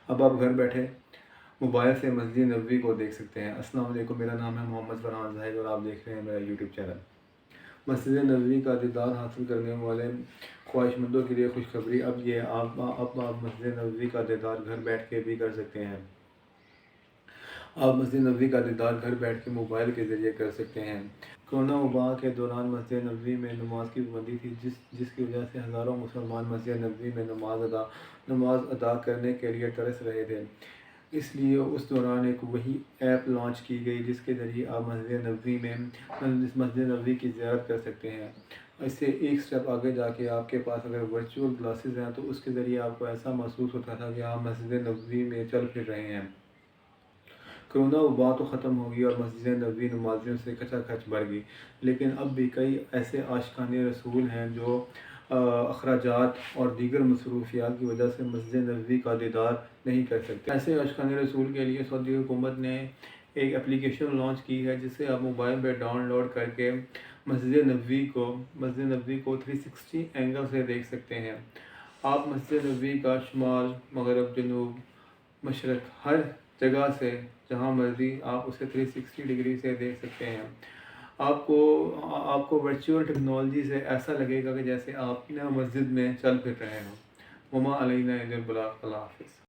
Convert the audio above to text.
اب آپ گھر بیٹھے موبائل سے مسجد نبوی کو دیکھ سکتے ہیں۔ السلام علیکم، میرا نام ہے محمد فرحان زاہد اور آپ دیکھ رہے ہیں میرا یوٹیوب چینل۔ مسجد نبوی کا دیدار حاصل کرنے والے خواہش مندوں کے لیے خوشخبری، اب آپ مسجد نبوی کا دیدار گھر بیٹھ کے بھی کر سکتے ہیں۔ آپ مسجد نبوی کا دیدار گھر بیٹھ کے موبائل کے ذریعے کر سکتے ہیں۔ کرونا وبا کے دوران مسجد نبوی میں نماز کی پابندی تھی، جس کی وجہ سے ہزاروں مسلمان مسجد نبوی میں نماز ادا کرنے کے لیے ترس رہے تھے۔ اس لیے اس دوران ایک وہی ایپ لانچ کی گئی جس کے ذریعے آپ مسجد نبوی کی زیارت کر سکتے ہیں۔ اس سے ایک سٹیپ آگے جا کے آپ کے پاس اگر ورچوئل گلاسز ہیں تو اس کے ذریعے آپ کو ایسا محسوس ہوتا تھا کہ آپ مسجد نبوی میں چل پھر رہے ہیں۔ کرونا وبا تو ختم ہو گئی اور مسجد نبوی نمازیوں سے کھچا کھچ بھر گئی، لیکن اب بھی کئی ایسے عاشقان رسول ہیں جو اخراجات اور دیگر مصروفیات کی وجہ سے مسجد نبوی کا دیدار نہیں کر سکتے۔ ایسے عاشقان رسول کے لیے سعودی حکومت نے ایک اپلیکیشن لانچ کی ہے جس سے آپ موبائل پہ ڈاؤن لوڈ کر کے مسجد نبوی کو 360 اینگل سے دیکھ سکتے ہیں۔ آپ مسجد نبوی کا شمال، مغرب، جنوب، مشرق، ہر جگہ سے جہاں مرضی آپ اسے 360 ڈگری سے دیکھ سکتے ہیں۔ آپ کو ورچوئل ٹیکنالوجی سے ایسا لگے گا کہ جیسے آپ مسجد میں چل پھر رہے ہوں۔ وما علینا الا البلاغ۔ اللہ حافظ۔